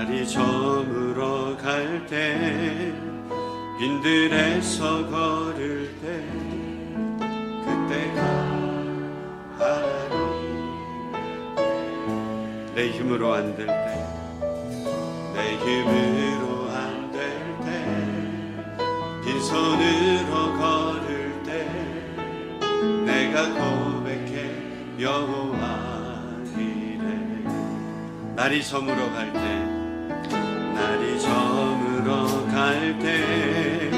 날이 저물어 갈 때 빈들에서 걸을 때 그때가 하나님 내 힘으로 안 될 때 내 힘으로 안 될 때 빈손으로 걸을 때 내가 고백해 여호와 이래 날이 저물어 갈 때 날이 저물어 갈 때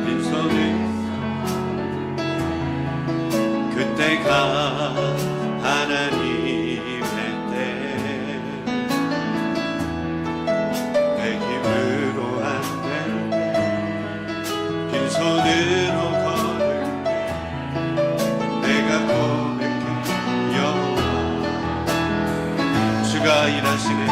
빈손을 그때가 하나님의 때 내 힘으로 안 될 때 빈손으로 걸을 때 내가 고백해 여호와 주가 일하시네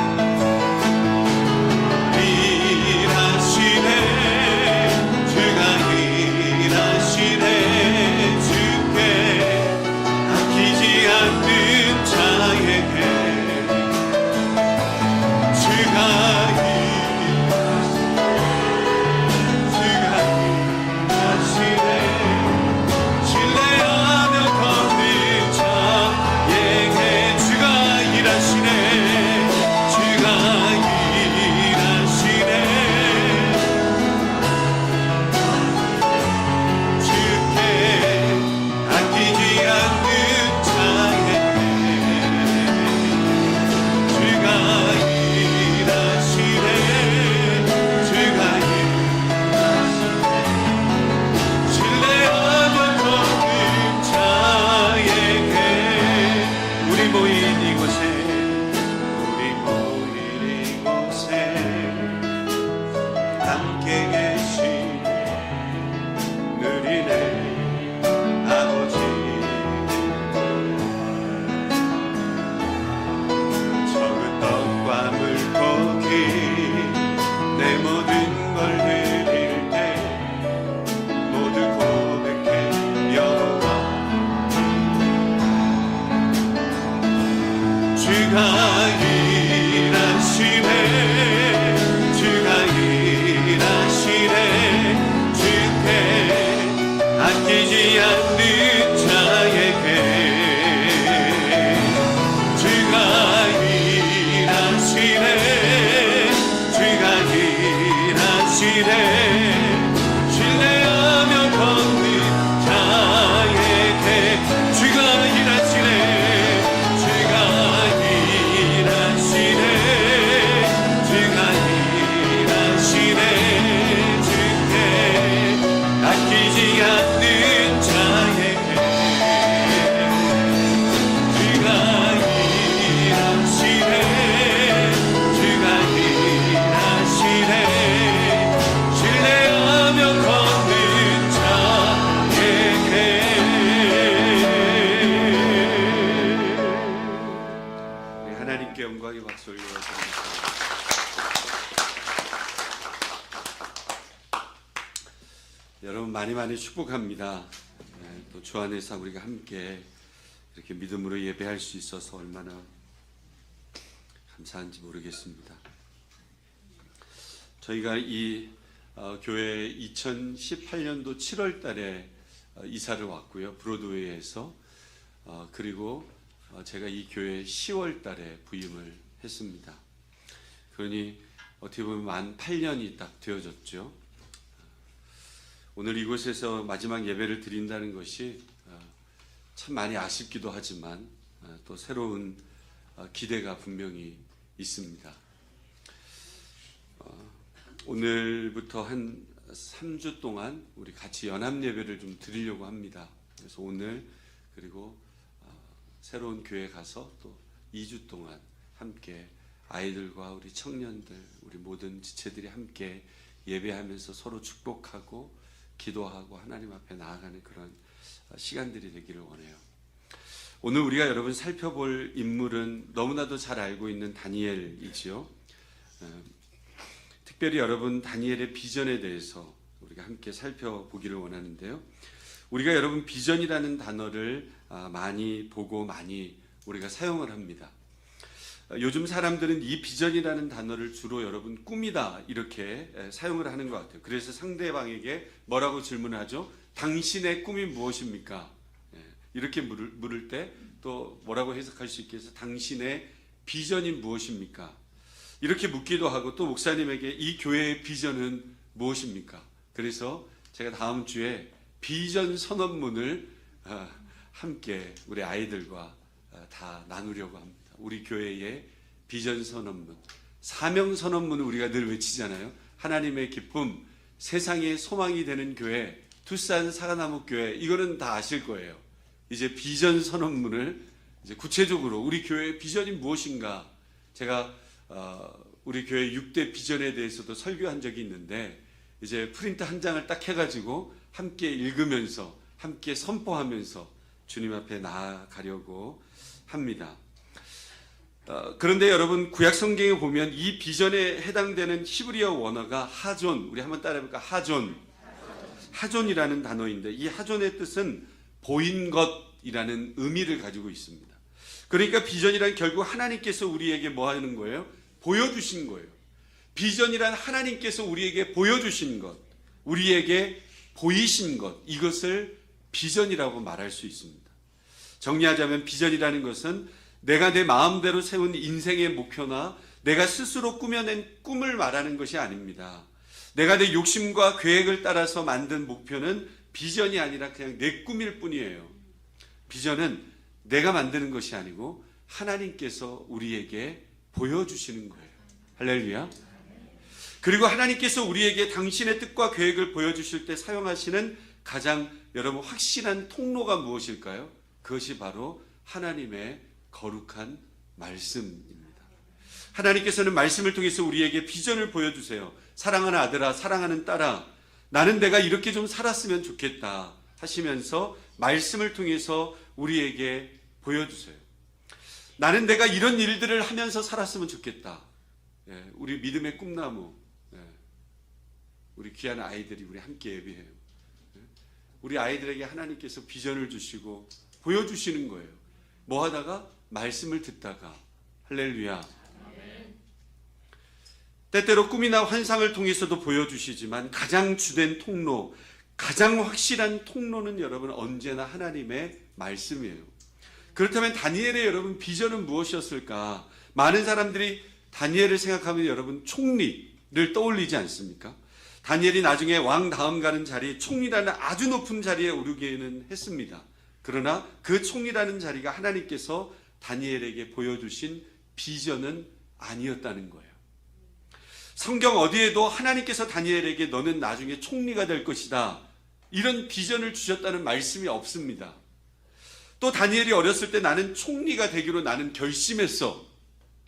여러분 많이 축복합니다. 또 주 안에서 우리가 함께 이렇게 믿음으로 예배할 수 있어서 얼마나 감사한지 모르겠습니다. 저희가 이 교회 2018년도 7월 달에 이사를 왔고요. 브로드웨이에서 그리고 제가 이 교회에 10월 달에 부임을 했습니다. 그러니 어떻게 보면 만 8년이 딱 되어졌죠. 오늘 이곳에서 마지막 예배를 드린다는 것이 참 많이 아쉽기도 하지만 또 새로운 기대가 분명히 있습니다. 오늘부터 한 3주 동안 우리 같이 연합 예배를 좀 드리려고 합니다. 그래서 오늘 그리고 새로운 교회 가서 또 2주 동안 함께 아이들과 우리 청년들, 우리 모든 지체들이 함께 예배하면서 서로 축복하고 기도하고 하나님 앞에 나아가는 그런 시간들이 되기를 원해요. 오늘 우리가 여러분 살펴볼 인물은 너무나도 잘 알고 있는 다니엘이지요. 특별히 여러분 다니엘의 비전에 대해서 우리가 함께 살펴보기를 원하는데요. 우리가 여러분 비전이라는 단어를 많이 보고 많이 우리가 사용을 합니다. 요즘 사람들은 이 비전이라는 단어를 주로 여러분 꿈이다 이렇게 사용을 하는 것 같아요. 그래서 상대방에게 뭐라고 질문하죠? 당신의 꿈이 무엇입니까? 이렇게 물을 때 또 뭐라고 해석할 수 있겠어요? 당신의 비전이 무엇입니까? 이렇게 묻기도 하고, 또 목사님에게 이 교회의 비전은 무엇입니까? 그래서 제가 다음 주에 비전 선언문을 함께 우리 아이들과 다 나누려고 합니다. 우리 교회의 비전 선언문, 사명 선언문을 우리가 늘 외치잖아요. 하나님의 기쁨, 세상의 소망이 되는 교회, 투싼 사과나무 교회, 이거는 다 아실 거예요. 이제 비전 선언문을 이제 구체적으로 우리 교회의 비전이 무엇인가, 제가 우리 교회 6대 비전에 대해서도 설교한 적이 있는데, 이제 프린트 한 장을 딱 해가지고 함께 읽으면서 함께 선포하면서 주님 앞에 나아가려고 합니다. 그런데 여러분, 구약 성경에 보면 이 비전에 해당되는 히브리어 원어가 하존, 우리 한번 따라해볼까? 하존이라는 단어인데, 이 하존의 뜻은 보인 것이라는 의미를 가지고 있습니다. 그러니까 비전이란 결국 하나님께서 우리에게 뭐 하는 거예요? 보여주신 거예요. 비전이란 하나님께서 우리에게 보여주신 것, 우리에게 보이신 것, 이것을 비전이라고 말할 수 있습니다. 정리하자면 비전이라는 것은 내가 내 마음대로 세운 인생의 목표나 내가 스스로 꾸며낸 꿈을 말하는 것이 아닙니다. 내가 내 욕심과 계획을 따라서 만든 목표는 비전이 아니라 그냥 내 꿈일 뿐이에요. 비전은 내가 만드는 것이 아니고 하나님께서 우리에게 보여주시는 거예요. 할렐루야. 그리고 하나님께서 우리에게 당신의 뜻과 계획을 보여주실 때 사용하시는 가장 여러분 확실한 통로가 무엇일까요? 그것이 바로 하나님의 거룩한 말씀입니다. 하나님께서는 말씀을 통해서 우리에게 비전을 보여주세요. 사랑하는 아들아, 사랑하는 딸아, 나는 내가 이렇게 좀 살았으면 좋겠다 하시면서 말씀을 통해서 우리에게 보여주세요. 나는 내가 이런 일들을 하면서 살았으면 좋겠다. 우리 믿음의 꿈나무, 우리 귀한 아이들이 우리 함께 예배해요. 우리 아이들에게 하나님께서 비전을 주시고 보여주시는 거예요. 뭐 하다가? 말씀을 듣다가. 할렐루야. 때때로 꿈이나 환상을 통해서도 보여주시지만 가장 주된 통로, 가장 확실한 통로는 여러분 언제나 하나님의 말씀이에요. 그렇다면 다니엘의 여러분 비전은 무엇이었을까? 많은 사람들이 다니엘을 생각하면 여러분 총리를 떠올리지 않습니까? 다니엘이 나중에 왕 다음 가는 자리, 총리라는 아주 높은 자리에 오르기는 했습니다. 그러나 그 총리라는 자리가 하나님께서 다니엘에게 보여주신 비전은 아니었다는 거예요. 성경 어디에도 하나님께서 다니엘에게 너는 나중에 총리가 될 것이다, 이런 비전을 주셨다는 말씀이 없습니다. 또 다니엘이 어렸을 때 나는 총리가 되기로 나는 결심했어,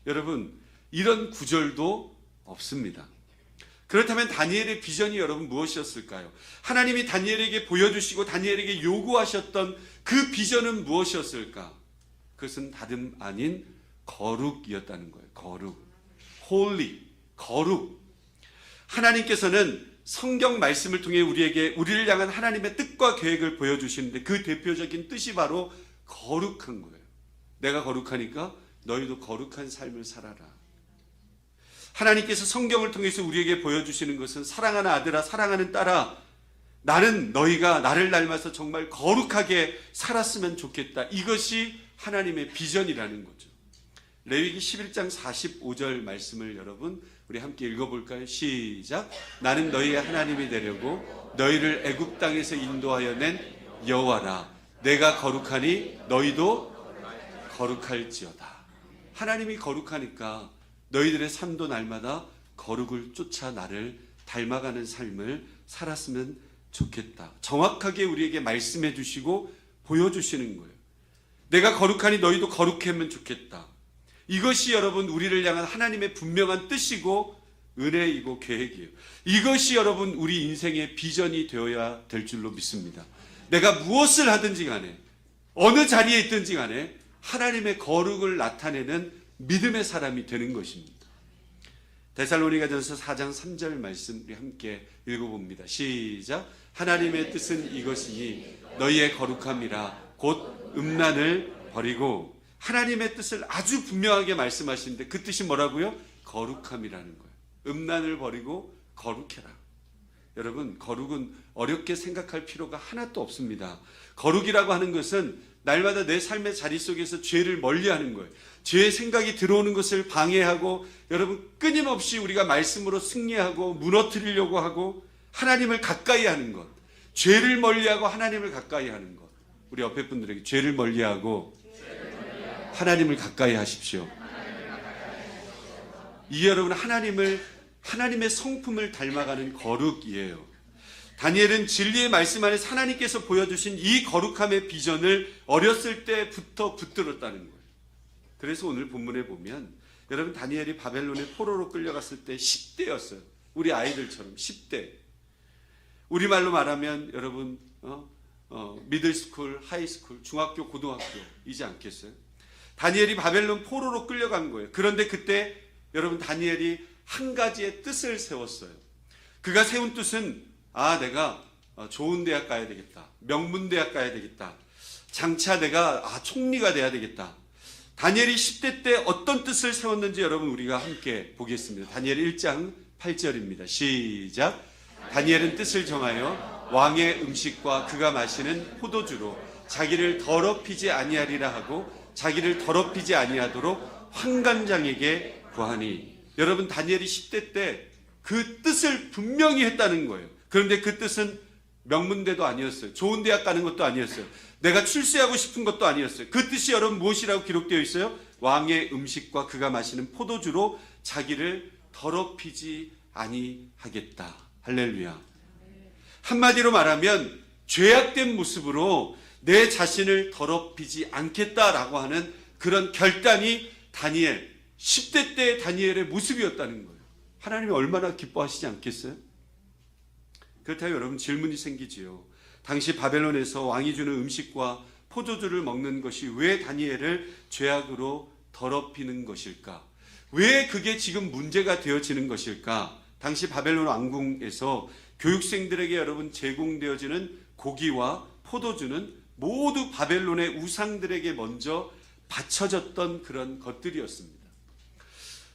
여러분 이런 구절도 없습니다. 그렇다면 다니엘의 비전이 여러분 무엇이었을까요? 하나님이 다니엘에게 보여주시고 다니엘에게 요구하셨던 그 비전은 무엇이었을까? 그것은 다름 아닌 거룩이었다는 거예요. 거룩, holy, 거룩. 하나님께서는 성경 말씀을 통해 우리를 향한 하나님의 뜻과 계획을 보여주시는데 그 대표적인 뜻이 바로 거룩한 거예요. 내가 거룩하니까 너희도 거룩한 삶을 살아라. 하나님께서 성경을 통해서 우리에게 보여주시는 것은 사랑하는 아들아, 사랑하는 딸아, 나는 너희가 나를 닮아서 정말 거룩하게 살았으면 좋겠다. 이것이 하나님의 비전이라는 거죠. 레위기 11장 45절 말씀을 여러분 우리 함께 읽어볼까요? 시작. 나는 너희의 하나님이 되려고 너희를 애굽 땅에서 인도하여 낸 여호와라. 내가 거룩하니 너희도 거룩할지어다. 하나님이 거룩하니까 너희들의 삶도 날마다 거룩을 쫓아 나를 닮아가는 삶을 살았으면 좋겠다. 정확하게 우리에게 말씀해 주시고 보여주시는 거예요. 내가 거룩하니 너희도 거룩하면 좋겠다. 이것이 여러분 우리를 향한 하나님의 분명한 뜻이고 은혜이고 계획이에요. 이것이 여러분 우리 인생의 비전이 되어야 될 줄로 믿습니다. 내가 무엇을 하든지 간에 어느 자리에 있든지 간에 하나님의 거룩을 나타내는 믿음의 사람이 되는 것입니다. 데살로니가전서 4장 3절 말씀 우리 함께 읽어봅니다. 시작. 하나님의 뜻은 이것이니 너희의 거룩함이라 곧 음란을 버리고 하나님의 뜻을 아주 분명하게 말씀하시는데 그 뜻이 뭐라고요? 거룩함이라는 거예요. 음란을 버리고 거룩해라. 여러분, 거룩은 어렵게 생각할 필요가 하나도 없습니다. 거룩이라고 하는 것은 날마다 내 삶의 자리 속에서 죄를 멀리하는 거예요. 죄의 생각이 들어오는 것을 방해하고, 여러분, 끊임없이 우리가 말씀으로 승리하고 무너뜨리려고 하고 하나님을 가까이 하는 것, 죄를 멀리하고 하나님을 가까이 하는 것. 우리 옆에 분들에게 죄를 멀리하고 하나님을 가까이 하십시오. 이게 여러분 하나님의 성품을 닮아가는 거룩이에요. 다니엘은 진리의 말씀 안에서 하나님께서 보여주신 이 거룩함의 비전을 어렸을 때부터 붙들었다는 거예요. 그래서 오늘 본문에 보면 여러분, 다니엘이 바벨론의 포로로 끌려갔을 때 10대였어요. 우리 아이들처럼 10대. 우리말로 말하면 여러분 미들스쿨, 하이스쿨, 중학교, 고등학교이지 않겠어요? 다니엘이 바벨론 포로로 끌려간 거예요. 그런데 그때 여러분, 다니엘이 한 가지의 뜻을 세웠어요. 그가 세운 뜻은 내가 좋은 대학 가야 되겠다. 명문대학 가야 되겠다. 장차 내가 총리가 돼야 되겠다. 다니엘이 10대 때 어떤 뜻을 세웠는지 여러분, 우리가 함께 보겠습니다. 다니엘 1장 8절입니다. 시작. 다니엘은 뜻을 정하여 왕의 음식과 그가 마시는 포도주로 자기를 더럽히지 아니하리라 하고 자기를 더럽히지 아니하도록 환관장에게 구하니. 여러분, 다니엘이 10대 때 그 뜻을 분명히 했다는 거예요. 그런데 그 뜻은 명문대도 아니었어요. 좋은 대학 가는 것도 아니었어요. 내가 출세하고 싶은 것도 아니었어요. 그 뜻이 여러분 무엇이라고 기록되어 있어요? 왕의 음식과 그가 마시는 포도주로 자기를 더럽히지 아니하겠다. 할렐루야. 한마디로 말하면 죄악된 모습으로 내 자신을 더럽히지 않겠다라고 하는 그런 결단이 다니엘, 10대 때 다니엘의 모습이었다는 거예요. 하나님이 얼마나 기뻐하시지 않겠어요? 그렇다면 여러분, 질문이 생기지요. 당시 바벨론에서 왕이 주는 음식과 포도주를 먹는 것이 왜 다니엘을 죄악으로 더럽히는 것일까? 왜 그게 지금 문제가 되어지는 것일까? 당시 바벨론 왕궁에서 교육생들에게 여러분 제공되어지는 고기와 포도주는 모두 바벨론의 우상들에게 먼저 바쳐졌던 그런 것들이었습니다.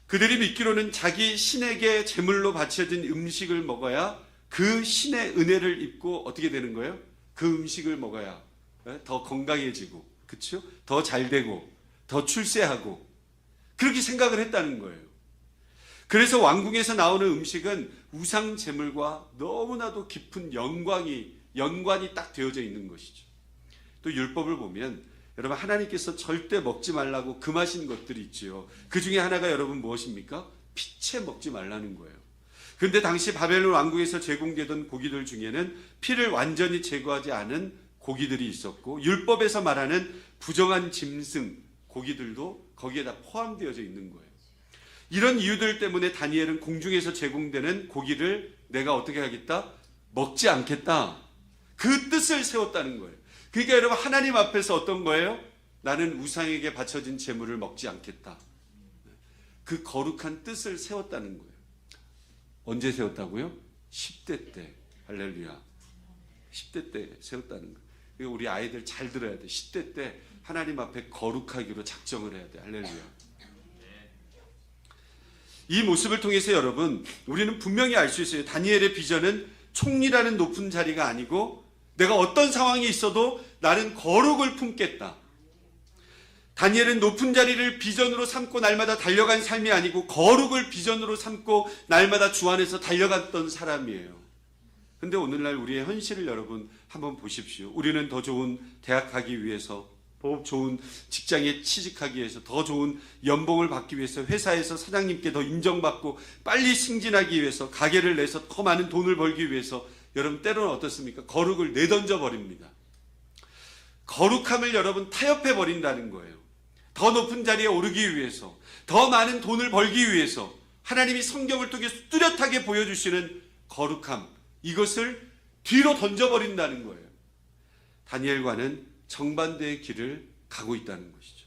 그들이 믿기로는 자기 신에게 제물로 바쳐진 음식을 먹어야 그 신의 은혜를 입고 어떻게 되는 거예요? 그 음식을 먹어야 더 건강해지고, 그렇죠? 더 잘되고, 더 출세하고, 그렇게 생각을 했다는 거예요. 그래서 왕궁에서 나오는 음식은 우상 제물과 너무나도 깊은 연관이 딱 되어져 있는 것이죠. 또 율법을 보면 여러분, 하나님께서 절대 먹지 말라고 금하신 것들이 있지요. 그 중에 하나가 여러분 무엇입니까? 피채 먹지 말라는 거예요. 그런데 당시 바벨론 왕궁에서 제공되던 고기들 중에는 피를 완전히 제거하지 않은 고기들이 있었고, 율법에서 말하는 부정한 짐승 고기들도 거기에다 포함되어져 있는 거예요. 이런 이유들 때문에 다니엘은 공중에서 제공되는 고기를 내가 어떻게 하겠다? 먹지 않겠다. 그 뜻을 세웠다는 거예요. 그러니까 여러분, 하나님 앞에서 어떤 거예요? 나는 우상에게 바쳐진 제물을 먹지 않겠다. 그 거룩한 뜻을 세웠다는 거예요. 언제 세웠다고요? 10대 때. 할렐루야. 10대 때 세웠다는 거예요. 우리 아이들 잘 들어야 돼. 10대 때 하나님 앞에 거룩하기로 작정을 해야 돼. 할렐루야. 이 모습을 통해서 여러분, 우리는 분명히 알 수 있어요. 다니엘의 비전은 총리라는 높은 자리가 아니고, 내가 어떤 상황이 있어도 나는 거룩을 품겠다. 다니엘은 높은 자리를 비전으로 삼고 날마다 달려간 삶이 아니고 거룩을 비전으로 삼고 날마다 주 안에서 달려갔던 사람이에요. 그런데 오늘날 우리의 현실을 여러분 한번 보십시오. 우리는 더 좋은 대학 가기 위해서, 더 좋은 직장에 취직하기 위해서, 더 좋은 연봉을 받기 위해서, 회사에서 사장님께 더 인정받고 빨리 승진하기 위해서, 가게를 내서 더 많은 돈을 벌기 위해서 여러분 때로는 어떻습니까? 거룩을 내던져 버립니다. 거룩함을 여러분 타협해 버린다는 거예요. 더 높은 자리에 오르기 위해서, 더 많은 돈을 벌기 위해서 하나님이 성경을 통해 뚜렷하게 보여주시는 거룩함, 이것을 뒤로 던져버린다는 거예요. 다니엘과는 정반대의 길을 가고 있다는 것이죠.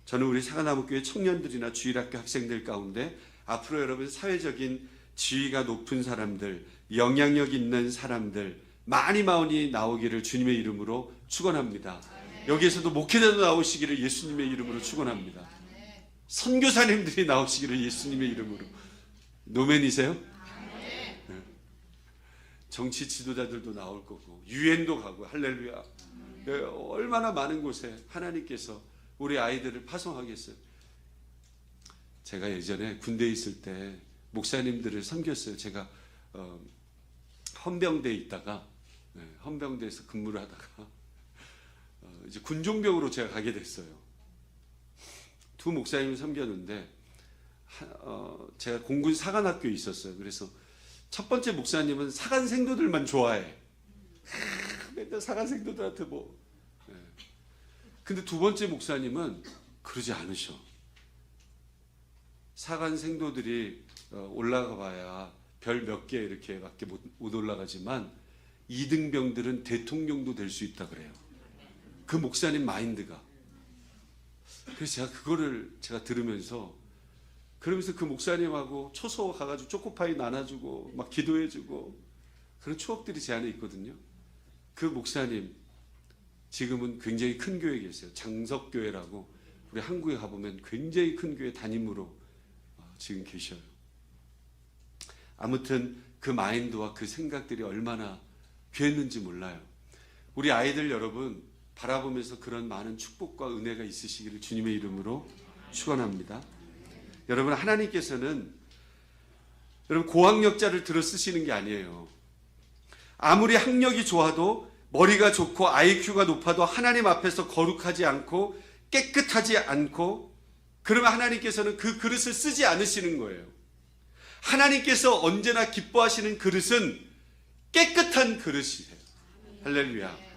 저는 우리 사과나무교회 청년들이나 주일학교 학생들 가운데 앞으로 여러분 사회적인 지위가 높은 사람들, 영향력 있는 사람들 많이 나오기를 주님의 이름으로 축원합니다. 여기에서도 목회자도 나오시기를 예수님의 이름으로 축원합니다. 선교사님들이 나오시기를 예수님의 이름으로. 노맨이세요? 네. 정치 지도자들도 나올 거고 유엔도 가고 할렐루야. 네, 얼마나 많은 곳에 하나님께서 우리 아이들을 파송하겠어요. 제가 예전에 군대에 있을 때 목사님들을 섬겼어요. 제가 헌병대에 있다가 헌병대에서 근무를 하다가 이제 군종병으로 제가 가게 됐어요. 두 목사님을 섬겼는데 제가 공군 사관학교에 있었어요. 그래서 첫 번째 목사님은 사관 생도들만 좋아해. 맨날 사관 생도들한테 뭐. 근데 두 번째 목사님은 그러지 않으셔. 사관 생도들이 올라가 봐야 별 몇 개 이렇게밖에 못 올라가지만 2등병들은 대통령도 될 수 있다 그래요. 그 목사님 마인드가. 그래서 제가 들으면서 그러면서 그 목사님하고 초소 가가지고 초코파이 나눠주고 막 기도해주고 그런 추억들이 제 안에 있거든요. 그 목사님 지금은 굉장히 큰 교회에 계세요. 장석교회라고 우리 한국에 가보면 굉장히 큰 교회 담임으로 지금 계셔요. 아무튼 그 마인드와 그 생각들이 얼마나 귀했는지 몰라요. 우리 아이들 여러분 바라보면서 그런 많은 축복과 은혜가 있으시기를 주님의 이름으로 축원합니다. 여러분 하나님께서는 여러분 고학력자를 들어 쓰시는 게 아니에요. 아무리 학력이 좋아도 머리가 좋고 IQ가 높아도 하나님 앞에서 거룩하지 않고 깨끗하지 않고 그러면 하나님께서는 그 그릇을 쓰지 않으시는 거예요. 하나님께서 언제나 기뻐하시는 그릇은 깨끗한 그릇이에요. 할렐루야.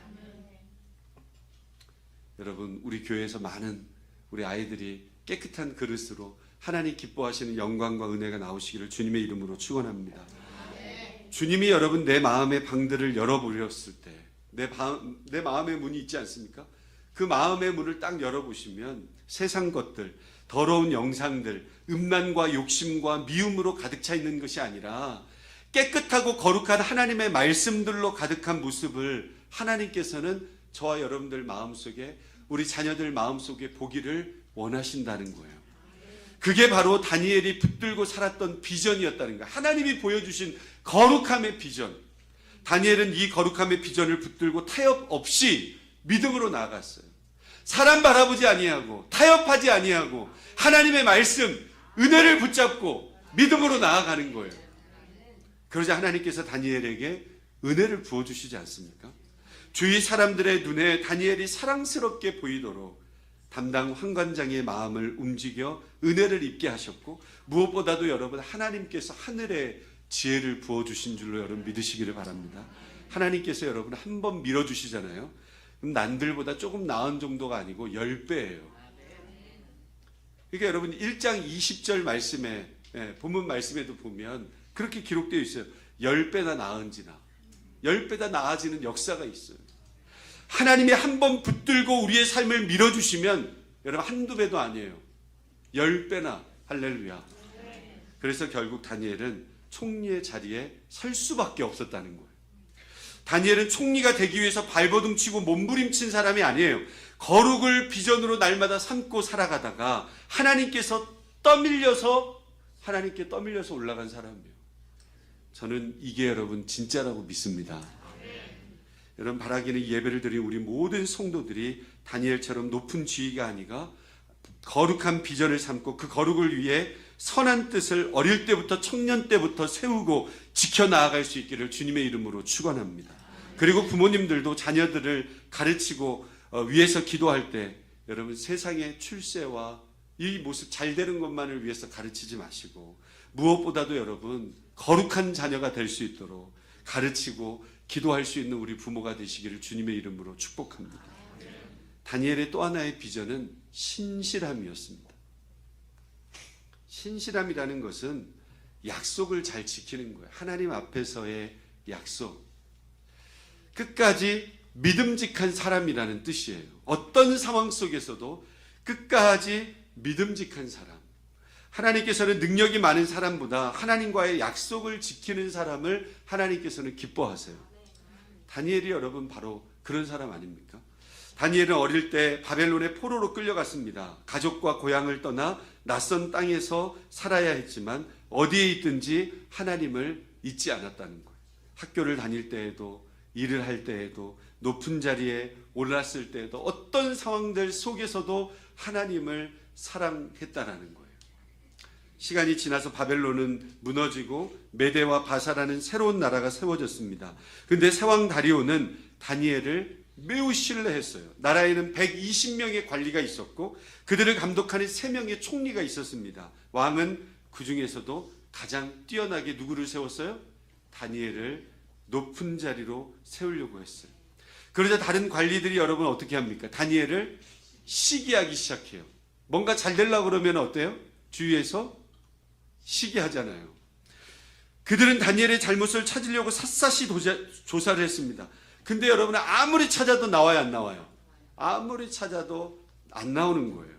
여러분 우리 교회에서 많은 우리 아이들이 깨끗한 그릇으로 하나님 기뻐하시는 영광과 은혜가 나오시기를 주님의 이름으로 축원합니다. 주님이 여러분 내 마음의 방들을 열어보렸을 때 내 마음의 문이 있지 않습니까? 그 마음의 문을 딱 열어보시면 세상 것들, 더러운 영상들, 음란과 욕심과 미움으로 가득 차 있는 것이 아니라 깨끗하고 거룩한 하나님의 말씀들로 가득한 모습을 하나님께서는 저와 여러분들 마음속에 우리 자녀들 마음속에 보기를 원하신다는 거예요. 그게 바로 다니엘이 붙들고 살았던 비전이었다는 거예요. 하나님이 보여주신 거룩함의 비전. 다니엘은 이 거룩함의 비전을 붙들고 타협 없이 믿음으로 나아갔어요. 사람 바라보지 아니하고 타협하지 아니하고 하나님의 말씀, 은혜를 붙잡고 믿음으로 나아가는 거예요. 그러자 하나님께서 다니엘에게 은혜를 부어주시지 않습니까? 주위 사람들의 눈에 다니엘이 사랑스럽게 보이도록 담당 환관장의 마음을 움직여 은혜를 입게 하셨고 무엇보다도 여러분 하나님께서 하늘에 지혜를 부어주신 줄로 여러분 믿으시기를 바랍니다. 하나님께서 여러분 한 번 밀어주시잖아요. 그럼 남들보다 조금 나은 정도가 아니고 10배예요. 그러니까 여러분 1장 20절 말씀에 본문 말씀에도 보면 그렇게 기록되어 있어요. 10배나 나은지나 10배나 나아지는 역사가 있어요. 하나님이 한 번 붙들고 우리의 삶을 밀어주시면 여러분 한두 배도 아니에요. 10배나. 할렐루야. 그래서 결국 다니엘은 총리의 자리에 설 수밖에 없었다는 거예요. 다니엘은 총리가 되기 위해서 발버둥 치고 몸부림친 사람이 아니에요. 거룩을 비전으로 날마다 삼고 살아가다가 하나님께 떠밀려서 올라간 사람이에요. 저는 이게 여러분 진짜라고 믿습니다. 여러분 바라기는 예배를 드린 우리 모든 성도들이 다니엘처럼 높은 지위가 아니라 거룩한 비전을 삼고 그 거룩을 위해 선한 뜻을 어릴 때부터 청년 때부터 세우고 지켜나아갈 수 있기를 주님의 이름으로 축원합니다. 그리고 부모님들도 자녀들을 가르치고 위해서 기도할 때 여러분 세상의 출세와 이 모습 잘 되는 것만을 위해서 가르치지 마시고 무엇보다도 여러분 거룩한 자녀가 될 수 있도록 가르치고 기도할 수 있는 우리 부모가 되시기를 주님의 이름으로 축복합니다. 다니엘의 또 하나의 비전은 신실함이었습니다. 신실함이라는 것은 약속을 잘 지키는 거예요. 하나님 앞에서의 약속. 끝까지 믿음직한 사람이라는 뜻이에요. 어떤 상황 속에서도 끝까지 믿음직한 사람. 하나님께서는 능력이 많은 사람보다 하나님과의 약속을 지키는 사람을 하나님께서는 기뻐하세요. 다니엘이 여러분 바로 그런 사람 아닙니까? 다니엘은 어릴 때 바벨론의 포로로 끌려갔습니다. 가족과 고향을 떠나 낯선 땅에서 살아야 했지만 어디에 있든지 하나님을 잊지 않았다는 거예요. 학교를 다닐 때에도, 일을 할 때에도, 높은 자리에 올랐을 때에도, 어떤 상황들 속에서도 하나님을 사랑했다라는 거예요. 시간이 지나서 바벨론은 무너지고 메대와 바사라는 새로운 나라가 세워졌습니다. 그런데 세왕 다리오는 다니엘을 매우 신뢰했어요. 나라에는 120명의 관리가 있었고 그들을 감독하는 3명의 총리가 있었습니다. 왕은 그 중에서도 가장 뛰어나게 누구를 세웠어요? 다니엘을 높은 자리로 세우려고 했어요. 그러자 다른 관리들이 여러분 어떻게 합니까? 다니엘을 시기하기 시작해요. 뭔가 잘 되려고 그러면 어때요? 주위에서 시기하잖아요. 그들은 다니엘의 잘못을 찾으려고 샅샅이 조사를 했습니다. 근데 여러분 아무리 찾아도 나와요, 안 나와요? 아무리 찾아도 안 나오는 거예요.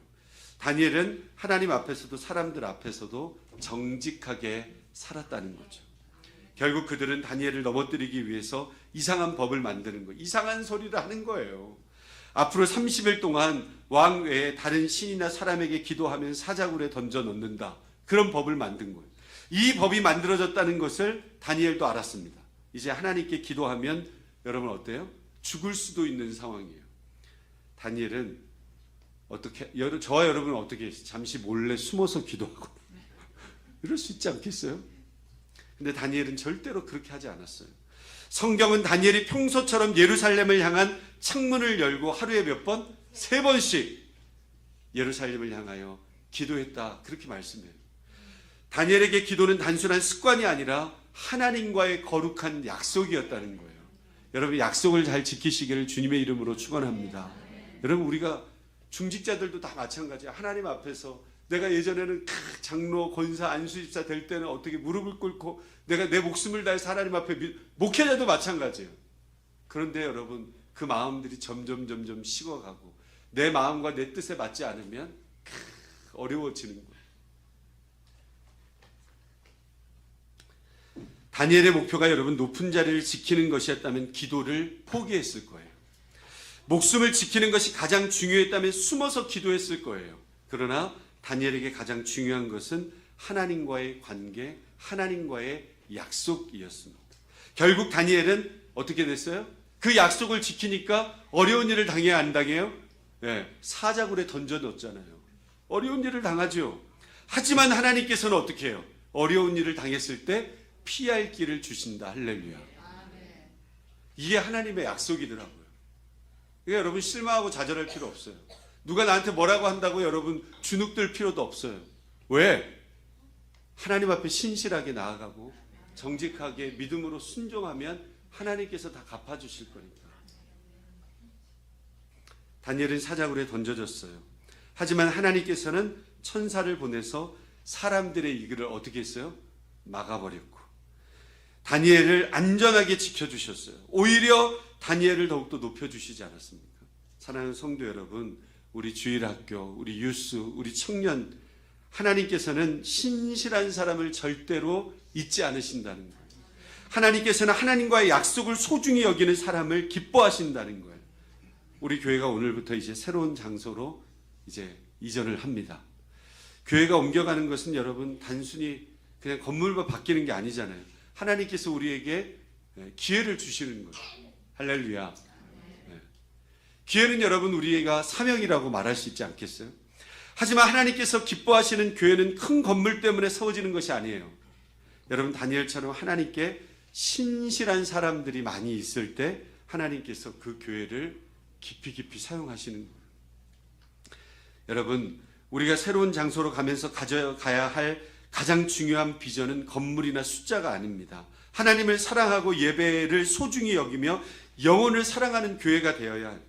다니엘은 하나님 앞에서도 사람들 앞에서도 정직하게 살았다는 거죠. 결국 그들은 다니엘을 넘어뜨리기 위해서 이상한 법을 만드는 거예요. 이상한 소리를 하는 거예요. 앞으로 30일 동안 왕 외에 다른 신이나 사람에게 기도하면 사자굴에 던져 넣는다. 그런 법을 만든 거예요. 이 법이 만들어졌다는 것을 다니엘도 알았습니다. 이제 하나님께 기도하면 여러분 어때요? 죽을 수도 있는 상황이에요. 다니엘은 어떻게, 저와 여러분은 어떻게 했어요? 잠시 몰래 숨어서 기도하고 이럴 수 있지 않겠어요? 근데 다니엘은 절대로 그렇게 하지 않았어요. 성경은 다니엘이 평소처럼 예루살렘을 향한 창문을 열고 하루에 몇 번? 3번씩 예루살렘을 향하여 기도했다. 그렇게 말씀해요. 다니엘에게 기도는 단순한 습관이 아니라 하나님과의 거룩한 약속이었다는 거예요. 여러분 약속을 잘 지키시기를 주님의 이름으로 축원합니다. 여러분 우리가 중직자들도 다 마찬가지예요. 하나님 앞에서 내가 예전에는 장로, 권사, 안수집사 될 때는 어떻게 무릎을 꿇고 내가 내 목숨을 다해서 하나님 앞에 목회자도 마찬가지예요. 그런데 여러분 그 마음들이 점점 식어가고 내 마음과 내 뜻에 맞지 않으면 어려워지는 거예요. 다니엘의 목표가 여러분 높은 자리를 지키는 것이었다면 기도를 포기했을 거예요. 목숨을 지키는 것이 가장 중요했다면 숨어서 기도했을 거예요. 그러나 다니엘에게 가장 중요한 것은 하나님과의 관계, 하나님과의 약속이었습니다. 결국 다니엘은 어떻게 됐어요? 그 약속을 지키니까 어려운 일을 당해야 안 당해요? 네, 사자굴에 던져 넣었잖아요. 어려운 일을 당하죠. 하지만 하나님께서는 어떻게 해요? 어려운 일을 당했을 때 피할 길을 주신다. 할렐루야. 이게 하나님의 약속이더라고요. 그러니까 여러분 실망하고 좌절할 필요 없어요. 누가 나한테 뭐라고 한다고 여러분 주눅들 필요도 없어요. 왜? 하나님 앞에 신실하게 나아가고 정직하게 믿음으로 순종하면 하나님께서 다 갚아주실 거니까. 다니엘은 사자굴에 던져졌어요. 하지만 하나님께서는 천사를 보내서 사람들의 이글을 어떻게 했어요? 막아버렸고 다니엘을 안전하게 지켜주셨어요. 오히려 다니엘을 더욱더 높여주시지 않았습니까? 사랑하는 성도 여러분, 우리 주일학교, 우리 유스, 우리 청년, 하나님께서는 신실한 사람을 절대로 잊지 않으신다는 거예요. 하나님께서는 하나님과의 약속을 소중히 여기는 사람을 기뻐하신다는 거예요. 우리 교회가 오늘부터 이제 새로운 장소로 이제 이전을 합니다. 교회가 옮겨가는 것은 여러분 단순히 그냥 건물만 바뀌는 게 아니잖아요. 하나님께서 우리에게 기회를 주시는 거예요. 할렐루야. 기회는 여러분 우리가 사명이라고 말할 수 있지 않겠어요? 하지만 하나님께서 기뻐하시는 교회는 큰 건물 때문에 세워지는 것이 아니에요. 여러분 다니엘처럼 하나님께 신실한 사람들이 많이 있을 때 하나님께서 그 교회를 깊이 사용하시는 거예요. 여러분 우리가 새로운 장소로 가면서 가져가야 할 가장 중요한 비전은 건물이나 숫자가 아닙니다. 하나님을 사랑하고 예배를 소중히 여기며 영혼을 사랑하는 교회가 되어야 해요.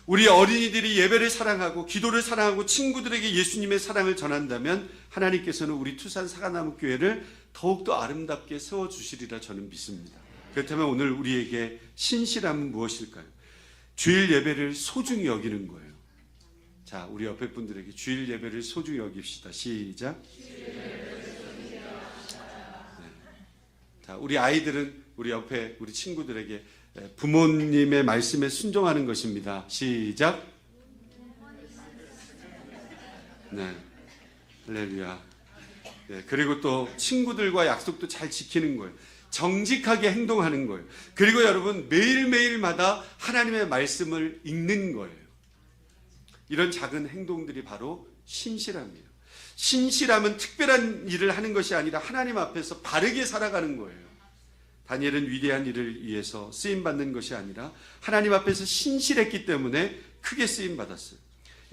우리 어린이들이 예배를 사랑하고 기도를 사랑하고 친구들에게 예수님의 사랑을 전한다면 하나님께서는 우리 투산 사과나무 교회를 더욱더 아름답게 세워주시리라 저는 믿습니다. 그렇다면 오늘 우리에게 신실함은 무엇일까요? 주일 예배를 소중히 여기는 거예요. 자, 우리 옆에 분들에게 주일 예배를 소중히 여깁시다. 시작. 자, 우리 아이들은 우리 옆에 우리 친구들에게 부모님의 말씀에 순종하는 것입니다. 시작. 네, 할렐루야. 네, 그리고 또 친구들과 약속도 잘 지키는 거예요. 정직하게 행동하는 거예요. 그리고 여러분 매일매일마다 하나님의 말씀을 읽는 거예요. 이런 작은 행동들이 바로 신실함이에요. 신실함은 특별한 일을 하는 것이 아니라 하나님 앞에서 바르게 살아가는 거예요. 다니엘은 위대한 일을 위해서 쓰임받는 것이 아니라 하나님 앞에서 신실했기 때문에 크게 쓰임받았어요.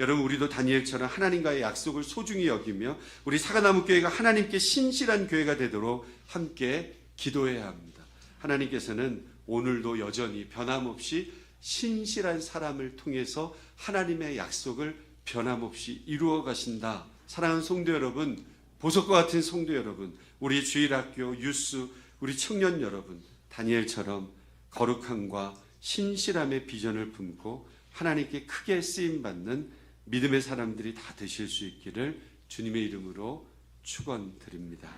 여러분 우리도 다니엘처럼 하나님과의 약속을 소중히 여기며 우리 사과나무교회가 하나님께 신실한 교회가 되도록 함께 기도해야 합니다. 하나님께서는 오늘도 여전히 변함없이 신실한 사람을 통해서 하나님의 약속을 변함없이 이루어 가신다. 사랑하는 성도 여러분, 보석과 같은 성도 여러분, 우리 주일학교, 유스, 우리 청년 여러분, 다니엘처럼 거룩함과 신실함의 비전을 품고 하나님께 크게 쓰임받는 믿음의 사람들이 다 되실 수 있기를 주님의 이름으로 축원드립니다.